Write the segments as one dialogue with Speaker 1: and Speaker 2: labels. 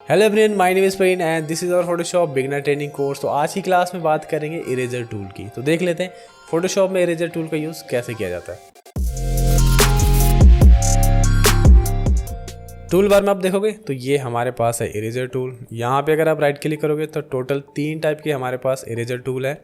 Speaker 1: Hello everyone, my name is Praveen and this is our Photoshop beginner training course. तो आज की class में बात करेंगे इरेजर टूल की। तो देख लेते हैं फोटोशॉप में इरेजर टूल का यूज़ कैसे किया जाता है। टूल बार में आप देखोगे तो ये हमारे पास है इरेजर टूल। यहाँ पे अगर आप राइट क्लिक करोगे तो टोटल 3 टाइप के हमारे पास इरेजर टूल है।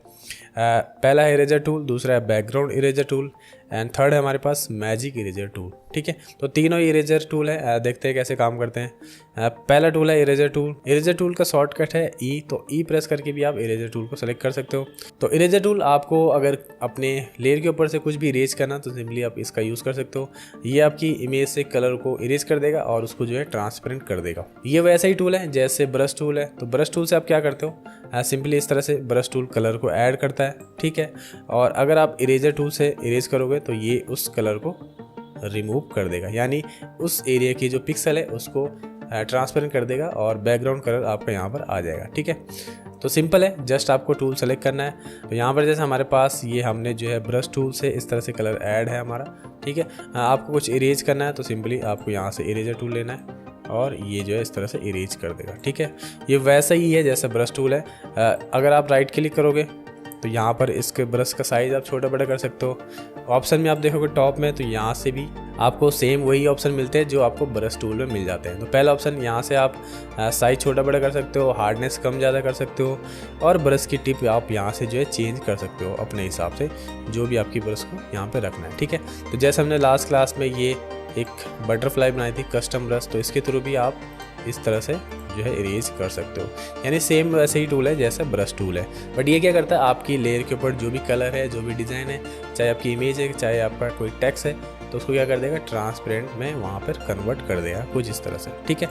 Speaker 1: पहला है इरेजर टूल, दूसरा है background eraser tool and third है हमारे पास मैजिक इरेजर टूल। ठीक है, तो तीनों इरेजर टूल है। देखते हैं कैसे काम करते हैं। पहला टूल है इरेजर टूल। इरेजर टूल का शॉर्टकट है ई, तो ई प्रेस करके भी आप इरेजर टूल को सेलेक्ट कर सकते हो। तो इरेजर टूल आपको अगर अपने लेयर के ऊपर से कुछ भी इरेज करना तो सिंपली आप इसका यूज़ कर सकते हो। ये आपकी इमेज से कलर को इरेज कर देगा और उसको जो है ट्रांसपेरेंट कर देगा। ये वैसा ही टूल है जैसे ब्रश टूल है। तो ब्रश टूल से आप क्या करते हो, सिंपली इस तरह से ब्रश टूल कलर को ऐड करता है। ठीक है, और अगर आप इरेजर टूल से इरेज करोगे तो ये उस कलर को रिमूव कर देगा, यानी उस एरिया की जो पिक्सल है उसको ट्रांसपेरेंट कर देगा और बैकग्राउंड कलर आपका यहाँ पर आ जाएगा। ठीक है, तो सिंपल है, जस्ट आपको टूल सेलेक्ट करना है। तो यहाँ पर जैसे हमारे पास ये हमने जो है ब्रश टूल से इस तरह से कलर ऐड है हमारा। ठीक है, आपको कुछ इरेज करना है तो सिंपली आपको यहाँ से इरेजर टूल लेना है और ये जो है इस तरह से इरेज कर देगा। ठीक है, ये वैसा ही है जैसे ब्रश टूल है। अगर आप राइट क्लिक करोगे तो यहाँ पर इसके ब्रश का साइज़ आप छोटा बड़ा कर सकते हो। ऑप्शन में आप देखोगे टॉप में, तो यहाँ से भी आपको सेम वही ऑप्शन मिलते हैं जो आपको ब्रश टूल में मिल जाते हैं। तो पहला ऑप्शन यहाँ से आप साइज़ छोटा बड़ा कर सकते हो, हार्डनेस कम ज़्यादा कर सकते हो और ब्रश की टिप आप यहाँ से जो है चेंज कर सकते हो अपने हिसाब से, जो भी आपकी ब्रश को यहाँ पर रखना है। ठीक है, तो जैसे हमने लास्ट क्लास में ये एक बटरफ्लाई बनाई थी कस्टम ब्रश, तो इसके थ्रू भी आप इस तरह से जो है इरेज कर सकते हो। यानी सेम वैसे ही टूल है जैसे ब्रश टूल है, बट ये क्या करता है आपकी लेयर के ऊपर जो भी कलर है, जो भी डिज़ाइन है, चाहे आपकी इमेज है, चाहे आपका कोई टेक्स्ट है, तो उसको क्या कर देगा, ट्रांसपेरेंट में वहाँ पर कन्वर्ट कर देगा कुछ इस तरह से। ठीक है,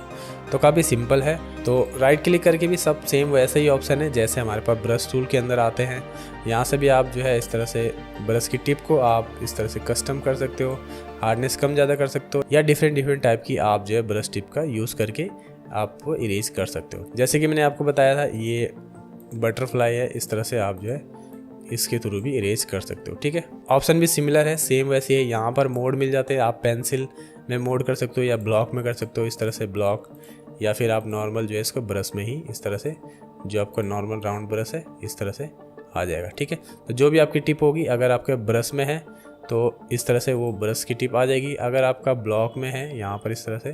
Speaker 1: तो काफ़ी सिंपल है। तो राइट क्लिक करके भी सब सेम वैसे ही ऑप्शन है जैसे हमारे पास ब्रश टूल के अंदर आते हैं। यहाँ से भी आप जो है इस तरह से ब्रश की टिप को आप इस तरह से कस्टम कर सकते हो, हार्डनेस कम ज़्यादा कर सकते हो, या डिफरेंट टाइप की आप जो है ब्रश टिप का यूज़ करके आप वो इरेज कर सकते हो। जैसे कि मैंने आपको बताया था ये बटरफ्लाई है, इस तरह से आप जो है इसके थ्रू भी इरेज कर सकते हो। ठीक है, ऑप्शन भी सिमिलर है, सेम वैसे है। यहाँ पर मोड मिल जाते हैं, आप पेंसिल में मोड कर सकते हो या ब्लॉक में कर सकते हो, इस तरह से ब्लॉक, या फिर आप नॉर्मल जो है इसको ब्रश में ही इस तरह से जो आपका नॉर्मल राउंड ब्रश है इस तरह से आ जाएगा। ठीक है, तो जो भी आपकी टिप होगी, अगर आपके ब्रश में है तो इस तरह से वो ब्रश की टिप आ जाएगी। अगर आपका ब्लॉक में है यहाँ पर इस तरह से,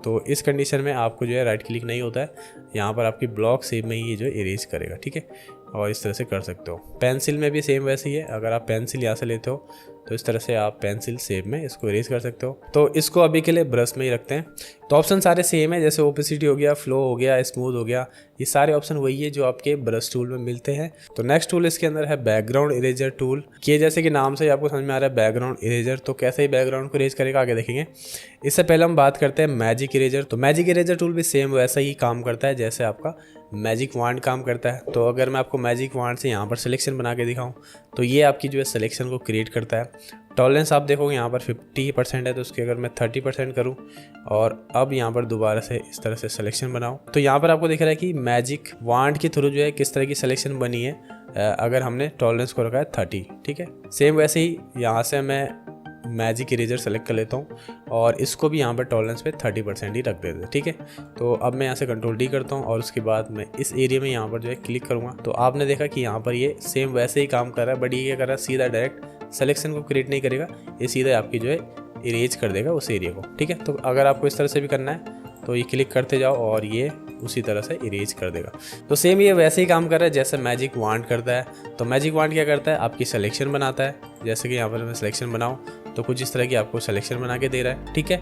Speaker 1: तो इस कंडीशन में आपको जो है राइट क्लिक नहीं होता है, यहाँ पर आपकी ब्लॉक शेप में ही जो इरेज करेगा। ठीक है, और इस तरह से कर सकते हो। पेंसिल में भी सेम वैसे ही है, अगर आप पेंसिल यहाँ से लेते हो तो इस तरह से आप पेंसिल शेप में इसको इरेज कर सकते हो। तो इसको अभी के लिए ब्रश में ही रखते हैं। तो ऑप्शन सारे सेम है, जैसे ओपेसिटी हो गया, फ्लो हो गया, स्मूथ हो गया, ये सारे ऑप्शन वही है जो आपके ब्रश टूल में मिलते हैं। तो नेक्स्ट टूल इसके अंदर है बैकग्राउंड इरेजर टूल। ये जैसे कि नाम से आपको समझ में आ रहा है बैकग्राउंड इरेजर, तो कैसे ही बैकग्राउंड को इरेज करेगा आगे देखेंगे। इससे पहले हम बात करते हैं मैजिक इरेजर। तो मैजिक इरेजर टूल भी सेम वैसा ही काम करता है जैसे आपका मैजिक वांड काम करता है। तो अगर मैं आपको मैजिक वांड से यहाँ पर सिलेक्शन बना के दिखाऊँ तो ये आपकी जो है सिलेक्शन को क्रिएट करता है। टॉलरेंस आप देखोगे यहाँ पर 50% है, तो उसकी अगर मैं 30% करूँ और अब यहाँ पर दोबारा से इस तरह से सिलेक्शन बनाऊँ तो यहाँ पर आपको दिख रहा है कि मैजिक वांड के थ्रू जो है किस तरह की सिलेक्शन बनी है। अगर हमने टॉलरेंस को रखा है 30। ठीक है, सेम वैसे ही यहाँ से मैं मैजिक इरेजर सेलेक्ट कर लेता हूँ और इसको भी यहाँ पर टॉलरेंस पे 30% ही रख देते हैं। ठीक है, तो अब मैं यहाँ से कंट्रोल डी करता हूँ और उसके बाद मैं इस एरिया में यहाँ पर जो है क्लिक करूँगा तो आपने देखा कि यहाँ पर ये सेम वैसे ही काम कर रहा है, बट ये क्या कर रहा है, सीधा डायरेक्ट सिलेक्शन को क्रिएट नहीं करेगा, ये सीधा आपकी जो है इरेज कर देगा उस एरिया को। ठीक है, तो अगर आपको इस तरह से भी करना है तो ये क्लिक करते जाओ और ये उसी तरह से इरेज कर देगा। तो सेम ये वैसे ही काम कर रहा है जैसे मैजिक वांड करता है। तो मैजिक वांड क्या करता है, आपकी सिलेक्शन बनाता है। जैसे कि यहाँ पर मैं सिलेक्शन बनाऊँ तो कुछ इस तरह की आपको सिलेक्शन बना के दे रहा है। ठीक है,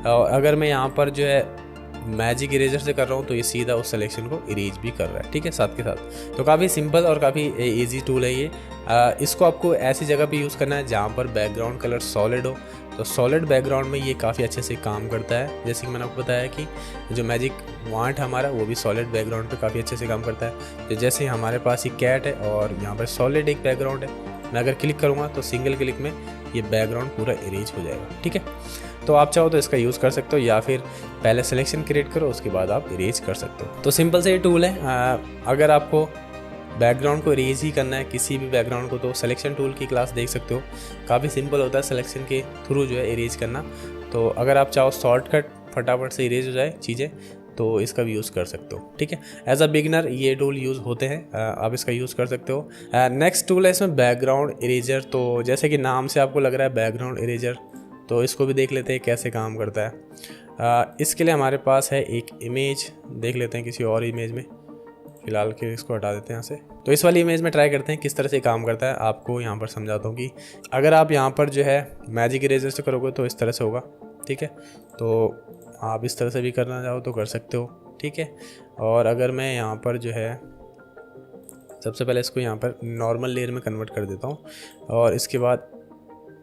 Speaker 1: और अगर मैं यहाँ पर जो है मैजिक इरेजर से कर रहा हूँ तो ये सीधा उस सिलेक्शन को इरेज भी कर रहा है। ठीक है, साथ के साथ। तो काफ़ी सिंपल और काफ़ी इजी टूल है ये। इसको आपको ऐसी जगह पे यूज़ करना है जहाँ पर बैकग्राउंड कलर सॉलिड हो। तो सॉलिड बैकग्राउंड में ये काफ़ी अच्छे से काम करता है। जैसे कि मैंने आपको बताया कि जो मैजिक वांट हमारा वो भी सॉलिड बैकग्राउंड पे काफ़ी अच्छे से काम करता है। तो जैसे हमारे पास ये कैट है और यहाँ पर सॉलिड एक बैकग्राउंड है, मैं अगर क्लिक करूँगा तो सिंगल क्लिक में ये बैकग्राउंड पूरा इरेज हो जाएगा। ठीक है, तो आप चाहो तो इसका यूज़ कर सकते हो या फिर पहले सिलेक्शन क्रिएट करो उसके बाद आप इरेज कर सकते हो। तो सिंपल से ये टूल है। अगर आपको बैकग्राउंड को इरेज ही करना है किसी भी बैकग्राउंड को तो सिलेक्शन टूल की क्लास देख सकते हो। काफ़ी सिंपल होता है सिलेक्शन के थ्रू जो है इरेज करना। तो अगर आप चाहो शॉर्टकट फटाफट से इरेज हो जाए चीज़ें तो इसका भी यूज़ कर सकते हो। ठीक है, एज अ बिगिनर ये टूल यूज़ होते हैं, आप इसका यूज़ कर सकते हो। नेक्स्ट टूल है इसमें बैकग्राउंड इरेजर। तो जैसे कि नाम से आपको लग रहा है बैकग्राउंड इरेजर, तो इसको भी देख लेते हैं कैसे काम करता है। इसके लिए हमारे पास है एक इमेज, देख लेते हैं किसी और इमेज में, फिलहाल के इसको हटा देते हैं यहाँ से। तो इस वाली इमेज में ट्राई करते हैं किस तरह से काम करता है। आपको यहाँ पर समझाता हूँ कि अगर आप यहाँ पर जो है मैजिक इरेजर से करोगे तो इस तरह से होगा। ठीक है, तो आप इस तरह से भी करना चाहो तो कर सकते हो। ठीक है, और अगर मैं यहाँ पर जो है सबसे पहले इसको यहाँ पर नॉर्मल लेयर में कन्वर्ट कर देता हूँ, और इसके बाद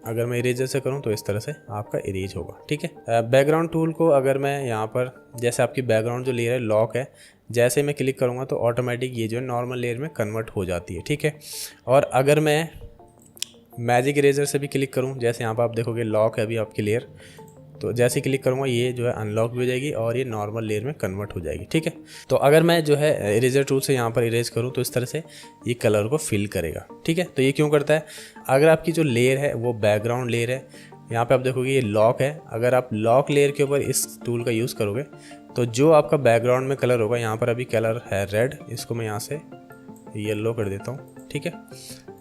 Speaker 1: अगर मैं इरेजर से करूँ तो इस तरह से आपका इरेज होगा। ठीक है, बैकग्राउंड टूल को अगर मैं यहाँ पर, जैसे आपकी बैकग्राउंड जो लेयर है लॉक है, जैसे मैं क्लिक करूँगा तो ऑटोमेटिक ये जो है नॉर्मल लेयर में कन्वर्ट हो जाती है। ठीक है, और अगर मैं मैजिक इरेजर से भी क्लिक करूँ, जैसे यहाँ पर आप देखोगे लॉक है अभी आपकी लेयर, तो जैसे क्लिक करूँगा ये जो है अनलॉक भी हो जाएगी और ये नॉर्मल लेयर में कन्वर्ट हो जाएगी। ठीक है, तो अगर मैं जो है इरेजर टूल से यहाँ पर इरेज करूँ तो इस तरह से ये कलर को फिल करेगा। ठीक है, तो ये क्यों करता है, अगर आपकी जो लेयर है वो बैकग्राउंड लेयर है, यहाँ पे आप देखोगे ये लॉक है, अगर आप लॉक लेयर के ऊपर इस टूल का यूज़ करोगे तो जो आपका बैकग्राउंड में कलर होगा, यहाँ पर अभी कलर है रेड, इसको मैं यहाँ से येलो कर देता हूँ। ठीक है,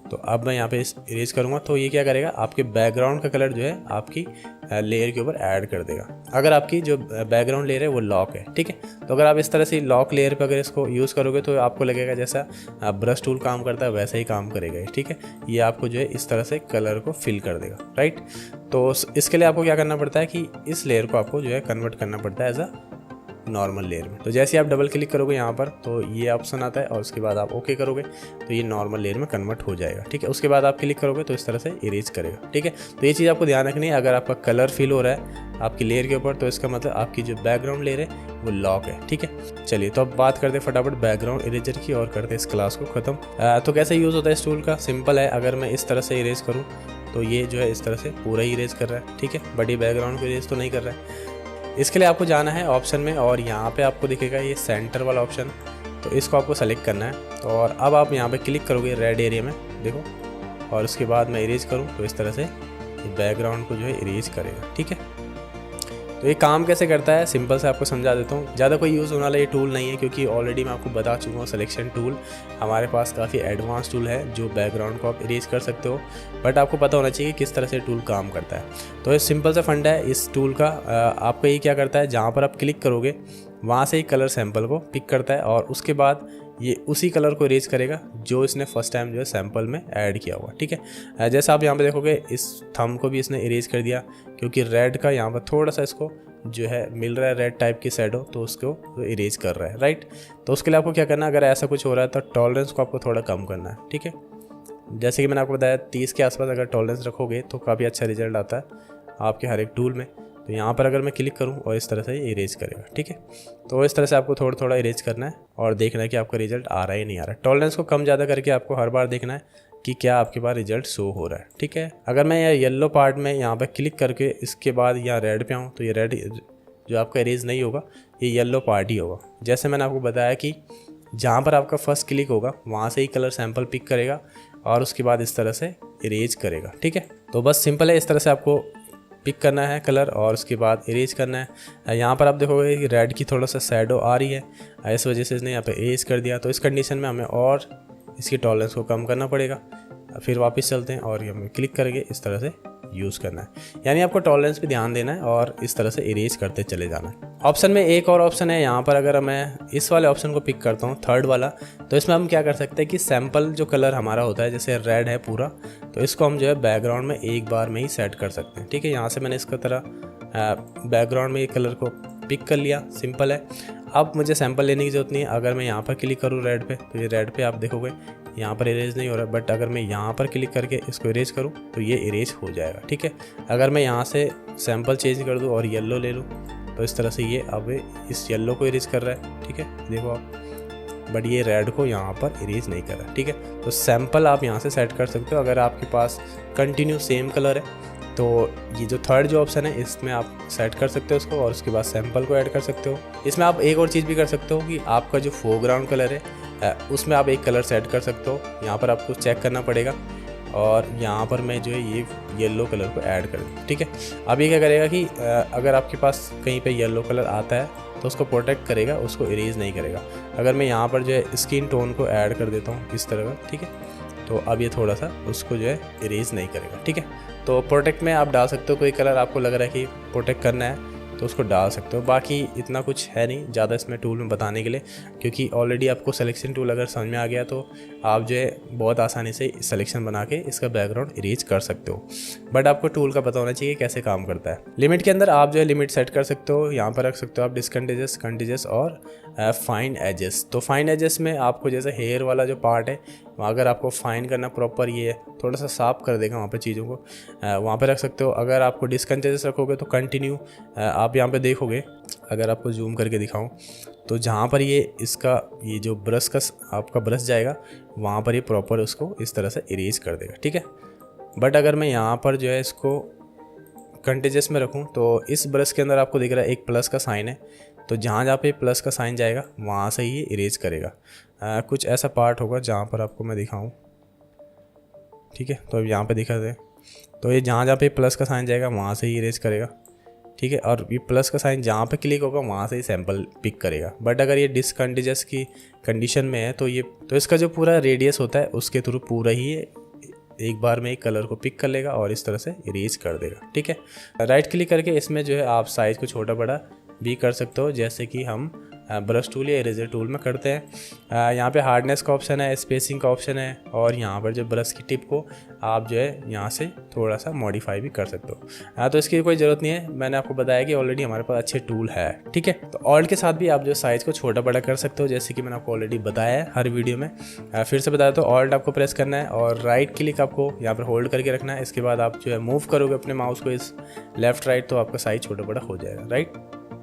Speaker 1: तो अब मैं यहाँ पे इरेज करूँगा तो ये क्या करेगा, आपके बैकग्राउंड का कलर जो है आपकी लेयर के ऊपर ऐड कर देगा, अगर आपकी जो बैकग्राउंड लेयर है वो लॉक है। ठीक है, तो अगर आप इस तरह से लॉक लेयर पे अगर इसको यूज़ करोगे तो आपको लगेगा जैसा ब्रश टूल काम करता है वैसा ही काम करेगा। ठीक है, ये आपको जो है इस तरह से कलर को फिल कर देगा। राइट, तो इसके लिए आपको क्या करना पड़ता है कि इस लेयर को आपको जो है कन्वर्ट करना पड़ता है एज अ नॉर्मल लेयर में। तो जैसे आप डबल क्लिक करोगे यहाँ पर तो ये ऑप्शन आता है, और उसके बाद आप ओके करोगे तो ये नॉर्मल लेयर में कन्वर्ट हो जाएगा। ठीक है, उसके बाद आप क्लिक करोगे तो इस तरह से इरेज करेगा। ठीक है, तो ये चीज़ आपको ध्यान रखनी है, अगर आपका कलर फिल हो रहा है आपकी लेयर के ऊपर तो इसका मतलब आपकी जो बैकग्राउंड लेयर है वो लॉक है। ठीक है, चलिए तो अब बात करते हैं फटाफट बैकग्राउंड इरेजर की और करते हैं इस क्लास को ख़त्म। तो कैसे यूज़ होता है इस टूल का, सिंपल है, अगर मैं इस तरह से इरेज करूँ तो ये जो है इस तरह से पूरा ही इरेज कर रहा है। ठीक है, बट ये बैकग्राउंड को इरेज तो नहीं कर रहा है। इसके लिए आपको जाना है ऑप्शन में, और यहाँ पे आपको दिखेगा ये सेंटर वाला ऑप्शन, तो इसको आपको सेलेक्ट करना है। और अब आप यहाँ पे क्लिक करोगे रेड एरिया में, देखो, और उसके बाद मैं इरेज करूँ तो इस तरह से बैकग्राउंड को जो है इरेज करेगा। ठीक है, तो ये काम कैसे करता है सिंपल से आपको समझा देता हूँ। ज़्यादा कोई यूज़ होने वाला ये टूल नहीं है, क्योंकि ऑलरेडी मैं आपको बता चुका हूँ सिलेक्शन टूल हमारे पास काफ़ी एडवांस टूल है जो बैकग्राउंड को आप इरेज कर सकते हो, बट आपको पता होना चाहिए किस तरह से टूल काम करता है। तो ये सिंपल सा फंडा है इस टूल का। आपका ये क्या करता है, जहाँ पर आप क्लिक करोगे वहाँ से ही कलर सैंपल को पिक करता है, और उसके बाद ये उसी कलर को इरेज करेगा जो इसने फर्स्ट टाइम जो है सैंपल में ऐड किया हुआ। ठीक है, जैसा आप यहाँ पे देखोगे इस थंब को भी इसने इरेज कर दिया, क्योंकि रेड का यहाँ पर थोड़ा सा इसको जो है मिल रहा है रेड टाइप की शैडो, तो उसको इरेज कर रहा है। राइट, तो उसके लिए आपको क्या करना है, अगर ऐसा कुछ हो रहा है तो टॉलरेंस को आपको थोड़ा कम करना है। ठीक है, जैसे कि मैंने आपको बताया 30 के आसपास अगर टॉलरेंस रखोगे तो काफ़ी अच्छा रिजल्ट आता है आपके हर एक टूल में। तो यहाँ पर अगर मैं क्लिक करूँ और इस तरह से इरेज करेगा। ठीक है, तो इस तरह से आपको थोड़ा थोड़ा इरेज करना है और देखना है कि आपका रिजल्ट आ रहा है या नहीं आ रहा है। टॉलरेंस को कम ज़्यादा करके आपको हर बार देखना है कि क्या आपके पास रिजल्ट शो हो रहा है। ठीक है, अगर मैं येलो पार्ट में यहाँ पर क्लिक करके इसके बाद यहाँ रेड पे आऊँ तो ये रेड जो आपका इरेज नहीं होगा, ये येलो पार्ट ही होगा। जैसे मैंने आपको बताया कि जहाँ पर आपका फर्स्ट क्लिक होगा वहाँ से ही कलर सैंपल पिक करेगा और उसके बाद इस तरह से इरेज करेगा। ठीक है, तो बस सिंपल है, इस तरह से आपको पिक करना है कलर और उसके बाद इरेज करना है। यहाँ पर आप देखोगे कि रेड की थोड़ा सा शैडो आ रही है, इस वजह से इसने यहाँ पे इरेज कर दिया। तो इस कंडीशन में हमें और इसकी टॉलरेंस को कम करना पड़ेगा। फिर वापस चलते हैं और हमें क्लिक करके इस तरह से यूज़ करना है, यानी आपको टॉलरेंस पे ध्यान देना है और इस तरह से इरेज करते चले जाना है। ऑप्शन में एक और ऑप्शन है यहाँ पर, अगर मैं इस वाले ऑप्शन को पिक करता हूँ थर्ड वाला, तो इसमें हम क्या कर सकते हैं कि सैंपल जो कलर हमारा होता है, जैसे रेड है पूरा, तो इसको हम जो है बैकग्राउंड में एक बार में ही सेट कर सकते हैं। ठीक है, यहाँ से मैंने इसका तरह बैकग्राउंड में ये कलर को पिक कर लिया, सिंपल है। अब मुझे सैंपल लेने की ज़रूरत नहीं है। अगर मैं यहाँ पर क्लिक करूँ रेड पे, तो ये रेड पे आप देखोगे यहाँ पर इरेज नहीं हो रहा, बट अगर मैं यहाँ पर क्लिक करके इसको इरेज करूँ तो ये इरेज हो जाएगा। ठीक है, अगर मैं यहाँ से सैंपल चेंज कर दूँ और येलो ले लूँ तो इस तरह से ये अब इस येलो को इरेज कर रहा है। ठीक है, देखो आप, बट ये रेड को यहाँ पर इरेज नहीं कर रहा है। ठीक है, तो सैंपल आप यहाँ से सेट कर सकते हो। अगर आपके पास कंटिन्यू सेम कलर है तो ये जो थर्ड जो ऑप्शन है इसमें आप सेट कर सकते हो उसको, और उसके बाद सैंपल को ऐड कर सकते हो। इसमें आप एक और चीज़ भी कर सकते हो कि आपका जो फोरग्राउंड कलर है उसमें आप एक कलर सेट कर सकते हो। यहाँ पर आपको चेक करना पड़ेगा और यहाँ पर मैं जो है ये येलो कलर को ऐड कर दूँ। ठीक है, अब ये क्या करेगा कि अगर आपके पास कहीं पे येलो कलर आता है तो उसको प्रोटेक्ट करेगा, उसको इरेज नहीं करेगा। अगर मैं यहाँ पर जो है स्किन टोन को ऐड कर देता हूँ इस तरह का, ठीक है, तो अब ये थोड़ा सा उसको जो है इरेज नहीं करेगा, ठीक है। तो प्रोटेक्ट में आप डाल सकते हो, कोई कलर आपको लग रहा है कि प्रोटेक्ट करना है तो उसको डाल सकते हो। बाकी इतना कुछ है नहीं ज़्यादा इसमें टूल में बताने के लिए, क्योंकि ऑलरेडी आपको सिलेक्शन टूल अगर समझ में आ गया तो आप जो है बहुत आसानी से सिलेक्शन बना के इसका बैकग्राउंड इरेज कर सकते हो। बट आपको टूल का पता होना चाहिए कैसे काम करता है। लिमिट के अंदर आप जो है लिमिट सेट कर सकते हो, यहाँ पर रख सकते हो आप डिसकंटिन्यूअस, कंटिन्यूअस और फाइन एजेस। तो फाइन एजेस में आपको जैसे हेयर वाला जो पार्ट है वहाँ अगर आपको फाइन करना प्रॉपर, ये थोड़ा सा साफ कर देगा वहाँ पे चीज़ों को, वहाँ पे रख सकते हो। अगर आपको डिसकंटिन्यूअस रखोगे तो कंटिन्यू, आप यहाँ पे देखोगे, अगर आपको जूम करके दिखाऊं तो जहाँ पर ये जो ब्रश का आपका ब्रश जाएगा वहाँ पर ये प्रॉपर उसको इस तरह से इरेज कर देगा, ठीक है। बट अगर मैं यहाँ पर जो है इसको कंटिन्यूअस में रखूँ तो इस ब्रश के अंदर आपको दिख रहा है एक प्लस का साइन है, तो जहाँ जहाँ पे प्लस का साइन जाएगा वहाँ से ही इरेज करेगा। कुछ ऐसा पार्ट होगा जहाँ पर आपको मैं दिखाऊं, ठीक है। तो अब यहाँ पे दिखा दे, तो ये जहाँ जहाँ पे प्लस का साइन जाएगा वहाँ से ही इरेज करेगा, ठीक है। और ये प्लस का साइन जहाँ पे क्लिक होगा वहाँ से ही सैंपल पिक करेगा। बट अगर ये डिसकंटिन्यूअस की कंडीशन में है तो इसका जो पूरा रेडियस होता है उसके थ्रू पूरा ही एक बार में एक कलर को पिक कर लेगा और इस तरह से इरेज कर देगा, ठीक है। राइट क्लिक करके इसमें जो है आप साइज़ को छोटा बड़ा भी कर सकते हो, जैसे कि हम ब्रश टूल या इरेजर टूल में करते हैं। यहाँ पे हार्डनेस का ऑप्शन है, स्पेसिंग का ऑप्शन है, और यहाँ पर जो ब्रश की टिप को आप जो है यहाँ से थोड़ा सा मॉडिफाई भी कर सकते हो। तो इसकी कोई ज़रूरत नहीं है, मैंने आपको बताया कि ऑलरेडी हमारे पास अच्छे टूल है, ठीक है। तो ऑल्ट के साथ भी आप जो साइज़ को छोटा बड़ा कर सकते हो, जैसे कि मैंने आपको ऑलरेडी बताया है हर वीडियो में। फिर से बताया तो ऑल्ट आपको प्रेस करना है और राइट क्लिक आपको यहाँ पर होल्ड करके रखना है। इसके बाद आप जो है मूव करोगे अपने माउस को इस लेफ्ट राइट, तो आपका साइज़ छोटा बड़ा हो जाएगा, राइट।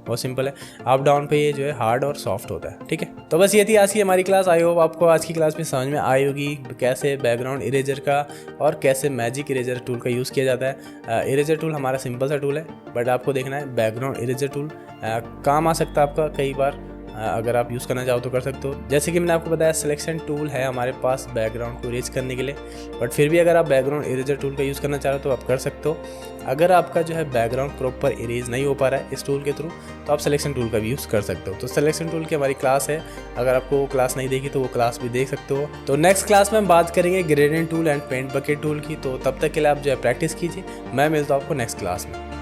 Speaker 1: बहुत सिंपल है। अप डाउन पे ये जो है हार्ड और सॉफ्ट होता है, ठीक है। तो बस ये थी आज की हमारी क्लास। आई होप आपको आज की क्लास में समझ में आई होगी कैसे बैकग्राउंड इरेजर का और कैसे मैजिक इरेजर टूल का यूज़ किया जाता है। इरेजर टूल हमारा सिंपल सा टूल है, बट आपको देखना है बैकग्राउंड इरेजर टूल काम आ सकता है आपका कई बार, अगर आप यूज़ करना चाहो तो कर सकते हो। जैसे कि मैंने आपको बताया सिलेक्शन टूल है हमारे पास बैकग्राउंड को इरेज करने के लिए, बट फिर भी अगर आप बैकग्राउंड इरेजर टूल का यूज़ करना चाह रहे हो तो आप कर सकते हो। अगर आपका जो है बैकग्राउंड प्रॉपर इरेज नहीं हो पा रहा है इस टूल के थ्रू, तो आप सिलेक्शन टूल का भी यूज़ कर सकते हो। तो सिलेक्शन टूल की हमारी क्लास है, अगर आपको वो क्लास नहीं देखी तो वो क्लास भी देख सकते हो। तो नेक्स्ट क्लास में हम बात करेंगे gradient tool and paint bucket tool की। तो तब तक के लिए आप जो है प्रैक्टिस कीजिए। मैं मिलता हूँ आपको नेक्स्ट क्लास में।